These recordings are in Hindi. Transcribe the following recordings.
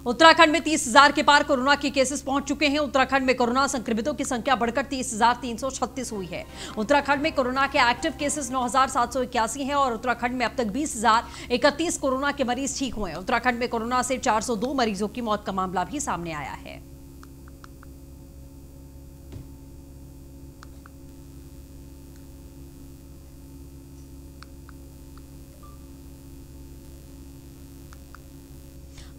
उत्तराखंड में 30,000 के पार कोरोना के केसेस पहुंच चुके हैं। उत्तराखंड में कोरोना संक्रमितों की संख्या बढ़कर 30,336 हुई है। उत्तराखंड में कोरोना के एक्टिव केसेस 9,781 हैं और उत्तराखंड में अब तक 20,031 कोरोना के मरीज ठीक हुए हैं। उत्तराखंड में कोरोना से 402 मरीजों की मौत का मामला भी सामने आया है।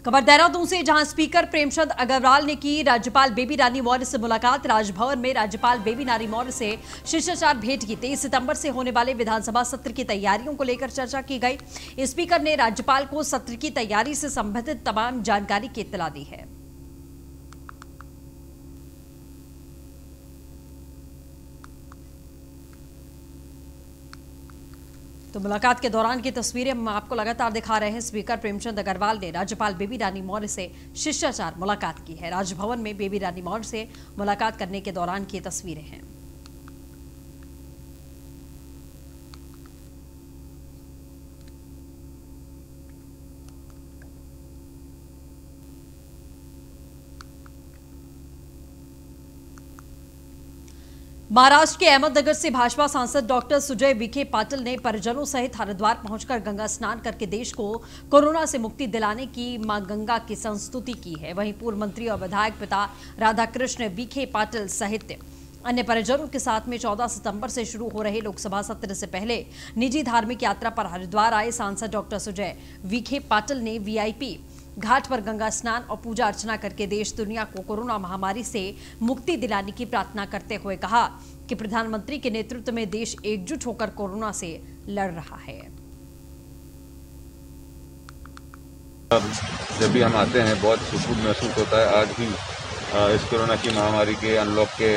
खबर देहरादून से, जहां स्पीकर प्रेमचंद अग्रवाल ने की राज्यपाल बेबी रानी मौर्य से मुलाकात। राजभवन में राज्यपाल बेबी रानी मौर्य से शिष्टाचार भेंट की। 23 सितंबर से होने वाले विधानसभा सत्र की तैयारियों को लेकर चर्चा की गई। स्पीकर ने राज्यपाल को सत्र की तैयारी से संबंधित तमाम जानकारी की इत्तला दी है। तो मुलाकात के दौरान की तस्वीरें हम आपको लगातार दिखा रहे हैं। स्पीकर प्रेमचंद अग्रवाल ने राज्यपाल बेबी रानी मौर्य से शिष्टाचार मुलाकात की है। राजभवन में बेबी रानी मौर्य से मुलाकात करने के दौरान की तस्वीरें हैं। महाराष्ट्र के अहमदनगर से भाजपा सांसद डॉक्टर सुजय विखे पाटिल ने परिजनों सहित हरिद्वार पहुंचकर गंगा स्नान करके देश को कोरोना से मुक्ति दिलाने की मां गंगा की संस्तुति की है। वहीं पूर्व मंत्री और विधायक पिता राधाकृष्ण विखे पाटिल सहित अन्य परिजनों के साथ में 14 सितंबर से शुरू हो रहे लोकसभा सत्र से पहले निजी धार्मिक यात्रा पर हरिद्वार आए सांसद डॉक्टर सुजय विखे पाटिल ने वीआईपी घाट पर गंगा स्नान और पूजा अर्चना करके देश दुनिया को कोरोना महामारी से मुक्ति दिलाने की प्रार्थना करते हुए कहा कि प्रधानमंत्री के नेतृत्व में देश एकजुट होकर कोरोना से लड़ रहा है। जब भी हम आते हैं बहुत सुकून महसूस होता है। आज भी इस कोरोना की महामारी के अनलॉक के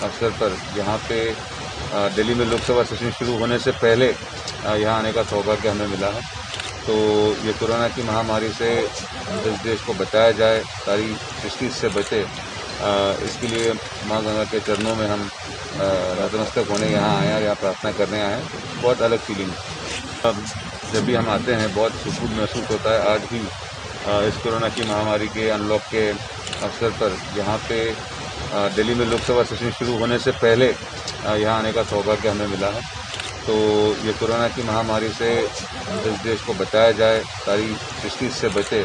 अवसर पर यहाँ पे दिल्ली में लोकसभा सेशन शुरू होने से पहले यहाँ आने का सौभाग्य हमें मिला है। तो ये कोरोना की महामारी से इस देश को बचाया जाए, सारी सृष्टि से बचे, इसके लिए माँ गंगा के चरणों में हम नतमस्तक होने यहाँ आए हैं, यहाँ प्रार्थना करने आए हैं। बहुत अलग फीलिंग है। जब भी हम आते हैं बहुत सुकून महसूस होता है। आज भी इस कोरोना की महामारी के अनलॉक के अवसर पर यहाँ पे दिल्ली में लोकसभा सेशन शुरू होने से पहले यहाँ आने का सौभाग्य हमें मिला है। तो ये कोरोना की महामारी से इस देश को बचाया जाए, सारी सृष्टि से बचे,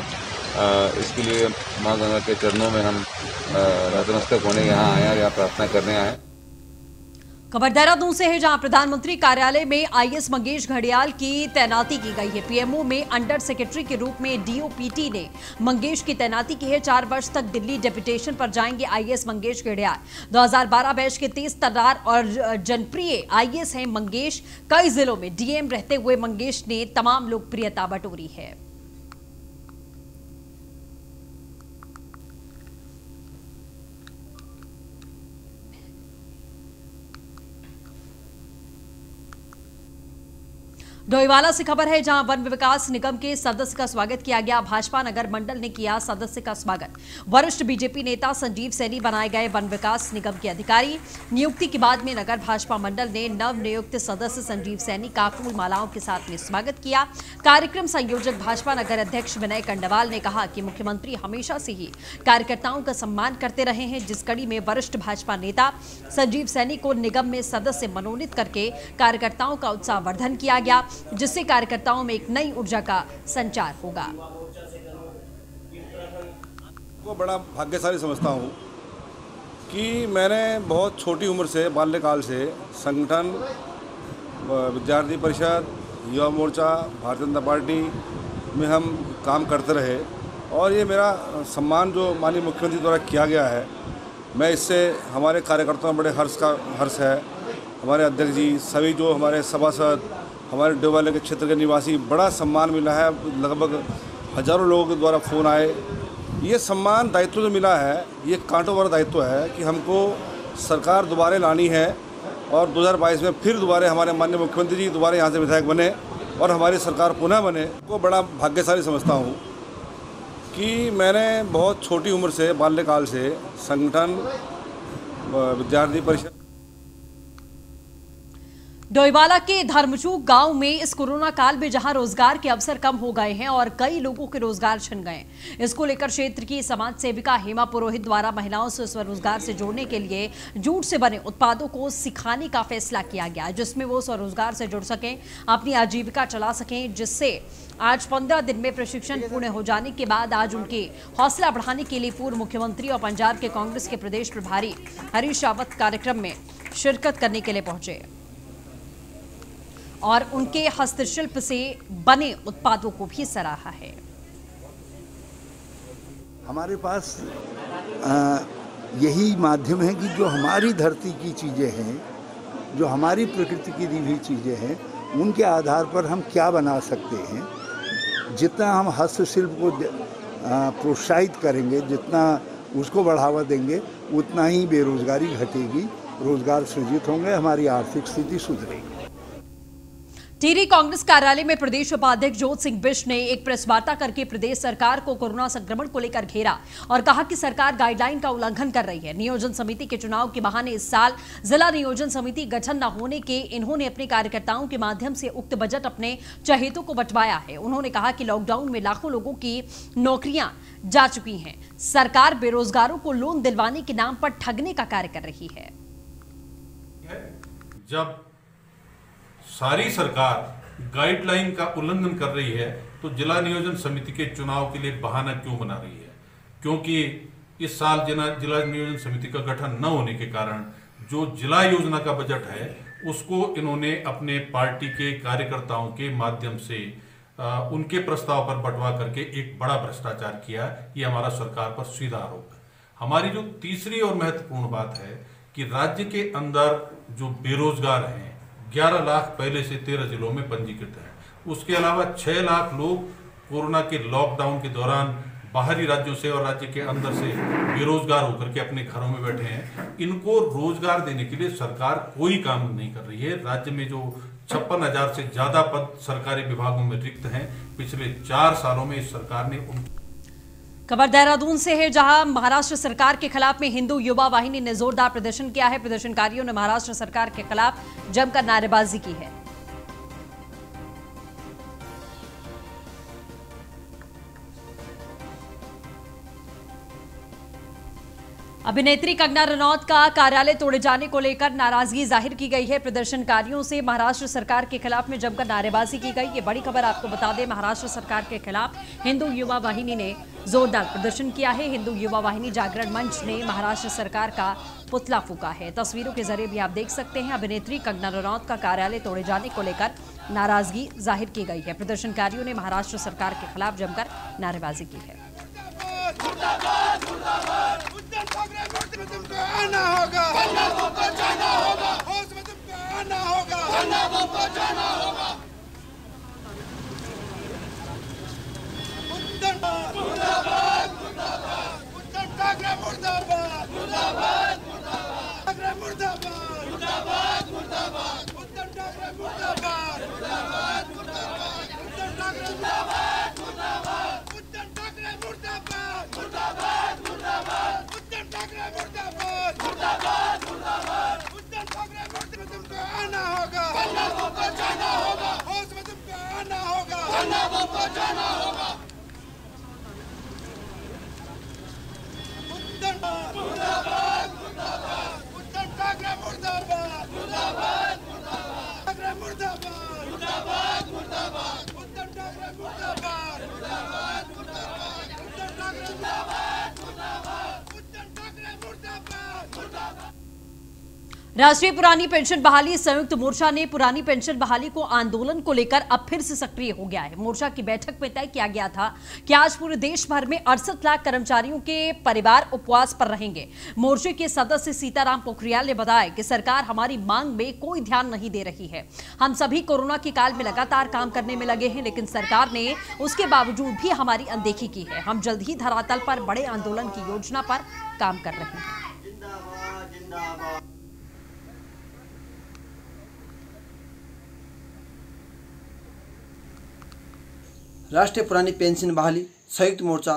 इसके लिए माँ गंगा के चरणों में हम नतमस्तक होने यहाँ आए हैं, यहाँ प्रार्थना करने आए हैं। खबर देहरादून से है, जहां प्रधानमंत्री कार्यालय में आईएएस मंगेश घड़ियाल की तैनाती की गई है। पीएमओ में अंडर सेक्रेटरी के रूप में डीओपीटी ने मंगेश की तैनाती की है। 4 वर्ष तक दिल्ली डेपुटेशन पर जाएंगे आईएएस मंगेश घड़ियाल। 2012 बैच के तेज तर्रार और जनप्रिय आईएएस हैं मंगेश। कई जिलों में डीएम रहते हुए मंगेश ने तमाम लोकप्रियता बटोरी है। डोईवाला से खबर है, जहां वन विकास निगम के सदस्य का स्वागत किया गया। भाजपा नगर मंडल ने किया सदस्य का स्वागत। वरिष्ठ बीजेपी नेता संजीव सैनी बनाए गए वन विकास निगम के अधिकारी। नियुक्ति के बाद में नगर भाजपा मंडल ने नव नियुक्त सदस्य संजीव सैनी का फूल मालाओं के साथ में स्वागत किया। कार्यक्रम संयोजक भाजपा नगर अध्यक्ष विनय कंडवाल ने कहा कि मुख्यमंत्री हमेशा से ही कार्यकर्ताओं का सम्मान करते रहे हैं, जिस कड़ी में वरिष्ठ भाजपा नेता संजीव सैनी को निगम में सदस्य मनोनीत करके कार्यकर्ताओं का उत्साहवर्धन किया गया, जिससे कार्यकर्ताओं में एक नई ऊर्जा का संचार होगा। को बड़ा भाग्यशाली समझता हूँ कि मैंने बहुत छोटी उम्र से, बाल्यकाल से संगठन, विद्यार्थी परिषद, युवा मोर्चा, भारतीय जनता पार्टी में हम काम करते रहे और ये मेरा सम्मान जो माननीय मुख्यमंत्री द्वारा किया गया है, मैं इससे हमारे कार्यकर्ताओं में बड़े हर्ष है। हमारे अध्यक्ष जी, सभी जो हमारे सभासद, हमारे डोईवाला के क्षेत्र के निवासी, बड़ा सम्मान मिला है। लगभग हजारों लोगों के द्वारा फ़ोन आए। ये सम्मान दायित्व जो मिला है, ये कांटों भरा दायित्व है कि हमको सरकार दोबारा लानी है और 2022 में फिर दोबारा हमारे माननीय मुख्यमंत्री जी दोबारा यहाँ से विधायक बने और हमारी सरकार पुनः बने। को बड़ा भाग्यशाली समझता हूँ कि मैंने बहुत छोटी उम्र से, बाल्यकाल से संगठन, विद्यार्थी परिषद डोईवाला के धर्मचूक गांव में इस कोरोना काल में जहां रोजगार के अवसर कम हो गए हैं और कई लोगों के रोजगार छिन गए, इसको लेकर क्षेत्र की समाज सेविका हेमा पुरोहित द्वारा महिलाओं से स्वरोजगार से जोड़ने के लिए जूट से बने उत्पादों को सिखाने का फैसला किया गया, जिसमें वो स्वरोजगार से जुड़ सकें, अपनी आजीविका चला सकें। जिससे आज 15 दिन में प्रशिक्षण पूर्ण हो जाने के बाद आज उनके हौसला बढ़ाने के लिए पूर्व मुख्यमंत्री और पंजाब के कांग्रेस के प्रदेश प्रभारी हरीश रावत कार्यक्रम में शिरकत करने के लिए पहुंचे और उनके हस्तशिल्प से बने उत्पादों को भी सराहा है। हमारे पास यही माध्यम है कि जो हमारी धरती की चीज़ें हैं, जो हमारी प्रकृति की दी हुई चीज़ें हैं, उनके आधार पर हम क्या बना सकते हैं। जितना हम हस्तशिल्प को प्रोत्साहित करेंगे, जितना उसको बढ़ावा देंगे, उतना ही बेरोजगारी घटेगी, रोजगार सृजित होंगे, हमारी आर्थिक स्थिति सुधरेगी। टिहरी कांग्रेस कार्यालय में प्रदेश उपाध्यक्ष जोत सिंह बिष्ट ने एक प्रेस वार्ता करके प्रदेश सरकार को कोरोना संक्रमण को लेकर घेरा और कहा कि सरकार गाइडलाइन का उल्लंघन कर रही है। नियोजन समिति के चुनाव के बहाने इस साल जिला नियोजन समिति गठन न होने के इन्होंने अपने कार्यकर्ताओं के माध्यम से उक्त बजट अपने चहेतों को बंटवाया है। उन्होंने कहा कि लॉकडाउन में लाखों लोगों की नौकरियां जा चुकी हैं। सरकार बेरोजगारों को लोन दिलवाने के नाम पर ठगने का कार्य कर रही है। जब सारी सरकार गाइडलाइन का उल्लंघन कर रही है तो जिला नियोजन समिति के चुनाव के लिए बहाना क्यों बना रही है? क्योंकि इस साल जिला नियोजन समिति का गठन न होने के कारण जो जिला योजना का बजट है उसको इन्होंने अपने पार्टी के कार्यकर्ताओं के माध्यम से उनके प्रस्ताव पर बंटवा करके एक बड़ा भ्रष्टाचार किया। ये हमारा सरकार पर सीधा आरोप है। हमारी जो तीसरी और महत्वपूर्ण बात है कि राज्य के अंदर जो बेरोजगार हैं 11 लाख पहले से 13 जिलों में पंजीकृत हैं। उसके अलावा 6 लाख लोग कोरोना के लॉकडाउन के दौरान बाहरी राज्यों से और राज्य के अंदर से बेरोजगार होकर के अपने घरों में बैठे हैं। इनको रोजगार देने के लिए सरकार कोई काम नहीं कर रही है। राज्य में जो 56,000 से ज्यादा पद सरकारी विभागों में रिक्त हैं, पिछले 4 सालों में इस सरकार ने खबर देहरादून से है, जहां महाराष्ट्र सरकार के खिलाफ में हिंदू युवा वाहिनी ने जोरदार प्रदर्शन किया है। प्रदर्शनकारियों ने महाराष्ट्र सरकार के खिलाफ जमकर नारेबाजी की है। अभिनेत्री कंगना रनौत का कार्यालय तोड़े जाने को लेकर नाराजगी जाहिर की गई है। प्रदर्शनकारियों से महाराष्ट्र सरकार के खिलाफ में जमकर नारेबाजी की गई। ये बड़ी खबर आपको बता दें, महाराष्ट्र सरकार के खिलाफ हिंदू युवा वाहिनी ने जोरदार प्रदर्शन किया है। हिंदू युवा वाहिनी जागरण मंच ने महाराष्ट्र सरकार का पुतला फूंका है। तस्वीरों के जरिए भी आप देख सकते हैं, अभिनेत्री कंगना रनौत का कार्यालय तोड़े जाने को लेकर नाराजगी जाहिर की गई है। प्रदर्शनकारियों ने महाराष्ट्र सरकार के खिलाफ जमकर नारेबाजी की है। राष्ट्रीय पुरानी पेंशन बहाली संयुक्त मोर्चा ने पुरानी पेंशन बहाली को आंदोलन को लेकर अब फिर से सक्रिय हो गया है। मोर्चा की बैठक में तय किया गया था कि आज पूरे देश भर में 68 लाख कर्मचारियों के परिवार उपवास पर रहेंगे। मोर्चे के सदस्य सीताराम पोखरियाल ने बताया कि सरकार हमारी मांग में कोई ध्यान नहीं दे रही है। हम सभी कोरोना के काल में लगातार काम करने में लगे हैं, लेकिन सरकार ने उसके बावजूद भी हमारी अनदेखी की है। हम जल्द ही धरातल पर बड़े आंदोलन की योजना पर काम कर रहे हैं। राष्ट्रीय पुरानी पेंशन बहाली संयुक्त मोर्चा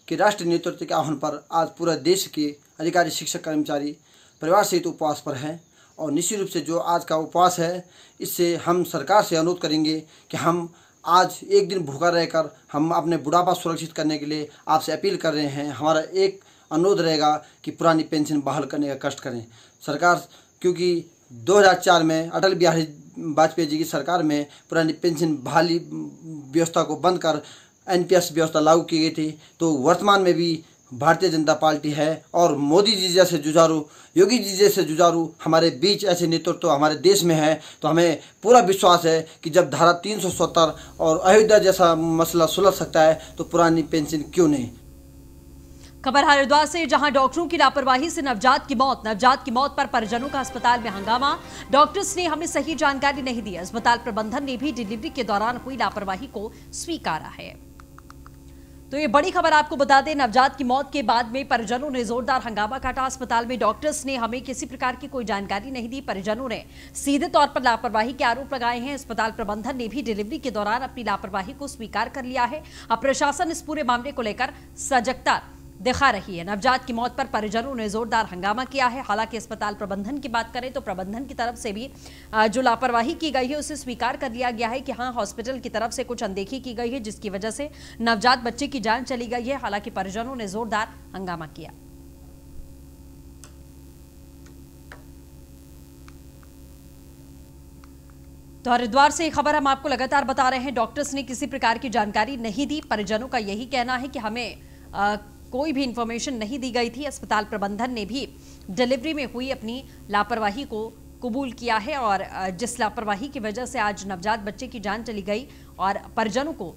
के राष्ट्रीय नेतृत्व के आह्वान पर आज पूरा देश के अधिकारी, शिक्षक, कर्मचारी परिवार सहित उपवास पर हैं और निश्चित रूप से जो आज का उपवास है, इससे हम सरकार से अनुरोध करेंगे कि हम आज एक दिन भूखा रहकर हम अपने बुढ़ापा सुरक्षित करने के लिए आपसे अपील कर रहे हैं। हमारा एक अनुरोध रहेगा कि पुरानी पेंशन बहाल करने का कष्ट करें सरकार, क्योंकि 2004 में अटल बिहारी वाजपेयी जी की सरकार में पुरानी पेंशन बहाली व्यवस्था को बंद कर एनपीएस व्यवस्था लागू की गई थी। तो वर्तमान में भी भारतीय जनता पार्टी है और मोदी जी जैसे जुझारू, योगी जी जैसे जुझारू हमारे बीच ऐसे नेतृत्व हमारे देश में है। तो हमें पूरा विश्वास है कि जब धारा 370 और अयोध्या जैसा मसला सुलझ सकता है तो पुरानी पेंशन क्यों नहीं। खबर हरिद्वार से, जहां डॉक्टरों की लापरवाही से नवजात की मौत पर परिजनों का अस्पताल में हंगामा। डॉक्टर्स ने हमें सही जानकारी नहीं दी। अस्पताल प्रबंधन ने भी डिलीवरी के दौरान हुई लापरवाही को स्वीकारा है। तो ये बड़ी खबर आपको बता दें, नवजात की मौत के बाद में परिजनों ने जोरदार हंगामा काटा। अस्पताल में डॉक्टर्स ने हमें किसी प्रकार की कोई जानकारी नहीं दी। परिजनों ने सीधे तौर पर लापरवाही के आरोप लगाए हैं। अस्पताल प्रबंधन ने भी डिलीवरी के दौरान अपनी लापरवाही को स्वीकार कर लिया है। अब प्रशासन इस पूरे मामले को लेकर सजगता दिखा रही है। नवजात की मौत पर परिजनों ने जोरदार हंगामा किया है। हालांकि अस्पताल प्रबंधन की बात करें तो प्रबंधन की तरफ से भी जो लापरवाही की गई है उसे स्वीकार कर लिया गया है कि हाँ, हॉस्पिटल की तरफ से कुछ अनदेखी की गई है जिसकी वजह से नवजात बच्चे की जान चली गई है। हालांकि परिजनों ने जोरदार हंगामा किया। तो हरिद्वार से खबर हम आपको लगातार बता रहे हैं, डॉक्टर्स ने किसी प्रकार की जानकारी नहीं दी। परिजनों का यही कहना है कि हमें कोई भी इंफॉर्मेशन नहीं दी गई थी। अस्पताल प्रबंधन ने भी डिलीवरी में हुई अपनी लापरवाही को कबूल किया है और जिस लापरवाही की वजह से आज नवजात बच्चे की जान चली गई और परिजनों को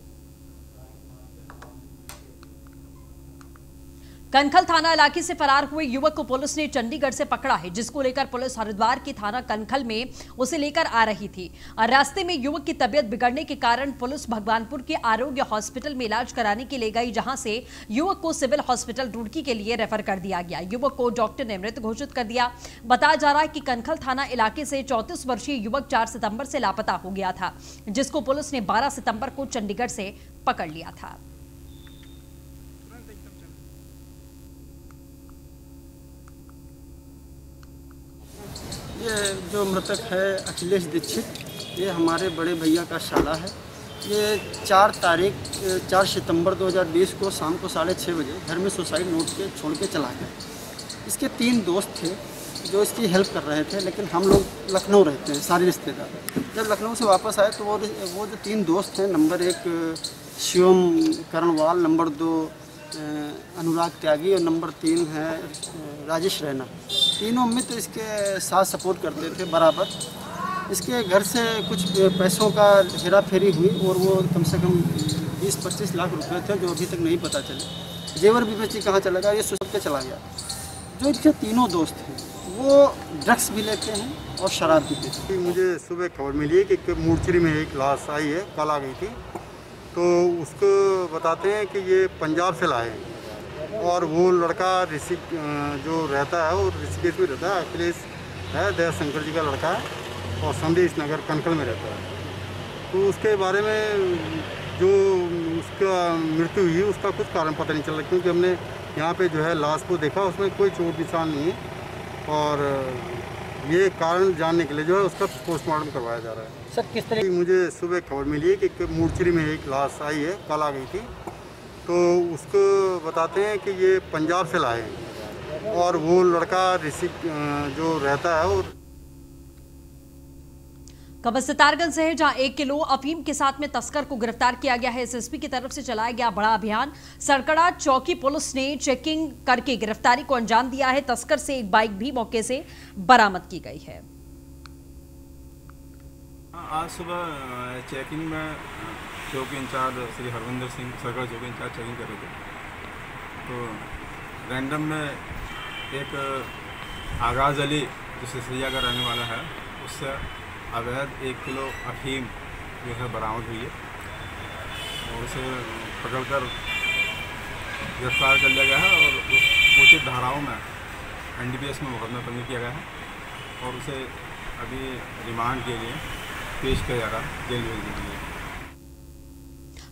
कनखल थाना इलाके से फरार हुए युवक को पुलिस ने चंडीगढ़ से पकड़ा है, जिसको लेकर पुलिस हरिद्वार के थाना कनखल में उसे लेकर आ रही थी। रास्ते में युवक की तबीयत बिगड़ने के कारण पुलिस भगवानपुर के आरोग्य हॉस्पिटल में इलाज कराने के लिए गई, जहां से युवक को सिविल हॉस्पिटल रुड़की के लिए रेफर कर दिया गया। युवक को डॉक्टर ने मृत घोषित कर दिया। बताया जा रहा है कि कनखल थाना इलाके से 34 वर्षीय युवक 4 सितंबर से लापता हो गया था, जिसको पुलिस ने 12 सितंबर को चंडीगढ़ से पकड़ लिया था। ये जो मृतक है अखिलेश दीक्षित, ये हमारे बड़े भैया का शाला है। ये 4 सितंबर 2020 को शाम को 6:30 बजे घर में सुसाइड नोट के छोड़ के चला गया। इसके 3 दोस्त थे जो इसकी हेल्प कर रहे थे, लेकिन हम लोग लखनऊ रहते हैं सारे रिश्तेदार। जब लखनऊ से वापस आए तो वो जो 3 दोस्त हैं, नंबर 1 शिवम करणवाल, नंबर 2 अनुराग त्यागी और नंबर 3 है राजेश रैना। तीनों मित्र इसके साथ सपोर्ट करते थे बराबर। इसके घर से कुछ पैसों का हेरा फेरी हुई और वो कम से कम 20-25 लाख रुपए थे जो अभी तक नहीं पता चले। जेवर भी बेची कहाँ चला गया, ये सोच के चला गया। जो इसके तीनों दोस्त हैं वो ड्रग्स भी लेते हैं और शराब भी पीते हैं। मुझे सुबह खबर मिली है कि मूर्छरी में एक लाश आई है, कल आ गई थी। तो उसको बताते हैं कि ये पंजाब से लाए हैं और वो लड़का जो रहता है वो ऋषिकेश में रहता है। अखिलेश है, दया शंकर जी का लड़का है और संदेश नगर कनखल में रहता है। तो उसके बारे में जो उसका मृत्यु हुई उसका कुछ कारण पता नहीं चल रहा, क्योंकि हमने यहाँ पे जो है लाश को देखा, उसमें कोई चोट निशान नहीं है और ये कारण जानने के लिए जो है उसका पोस्टमार्टम करवाया जा रहा है। सर किस तरह? मुझे सुबह खबर मिली है कि मूर्छरी में एक लाश आई है, कल आ गई थी। तो उसको बताते हैं कि ये पंजाब से लाए हैं और वो लड़का जो रहता है वो। खबर सितारगंज से है, जहां 1 किलो अफीम के साथ में तस्कर को गिरफ्तार किया गया है। एसएसपी की तरफ से चलाया गया बड़ा अभियान। सरकड़ा चौकी पुलिस ने चेकिंग करके गिरफ्तारी को अंजाम दिया है। तस्कर से एक बाइक भी मौके से बरामद की गई है। आज सुबह चेकिंग में चौकी इंचार्ज श्री हरविंदर सिंह, सरकड़ा चौकी इंचार्ज चेकिंग कर रहे थे, तो रैंडम में एक आगाज अली जो सिसरिया का रहने वाला है, उससे अवैध 1 किलो अफीम जो है बरामद हुई है और उसे पकड़कर गिरफ्तार कर लिया गया है और उस उचित धाराओं में NDPS में मुकदमा पंजीकृत किया गया है और उसे अभी रिमांड के लिए पेश किया जा रहा है जेल भेजने के लिए।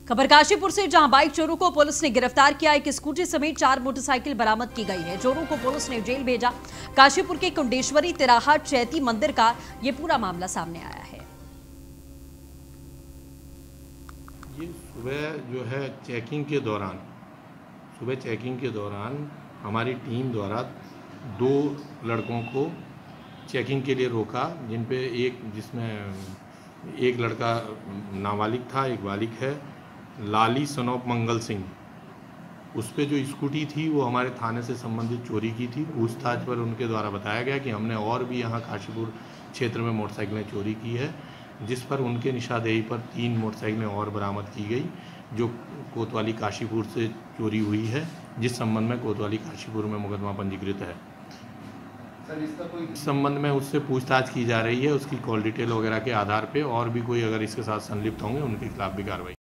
खबर काशीपुर से, जहां बाइक चोरों को पुलिस ने गिरफ्तार किया। एक स्कूटी समेत 4 मोटरसाइकिल बरामद की गई है। चोरों को पुलिस ने जेल भेजा। काशीपुर के कुंडेश्वरी तिराहा चैती मंदिर का ये पूरा मामला सामने आया है। ये सुबह चेकिंग के दौरान हमारी टीम द्वारा 2 लड़कों को चेकिंग के लिए रोका, जिसमें एक लड़का नाबालिग था, एक बालिग है, लाली सन ऑफ मंगल सिंह। उस पे जो स्कूटी थी वो हमारे थाने से संबंधित चोरी की थी। पूछताछ पर उनके द्वारा बताया गया कि हमने और भी यहाँ काशीपुर क्षेत्र में मोटरसाइकिलें चोरी की है, जिस पर उनके निशानदेही पर 3 मोटरसाइकिलें और बरामद की गई, जो कोतवाली काशीपुर से चोरी हुई है, जिस संबंध में कोतवाली काशीपुर में मुकदमा पंजीकृत है। इस संबंध में उससे पूछताछ की जा रही है, उसकी कॉल डिटेल वगैरह के आधार पे और भी कोई अगर इसके साथ संलिप्त होंगे उनके खिलाफ भी कार्रवाई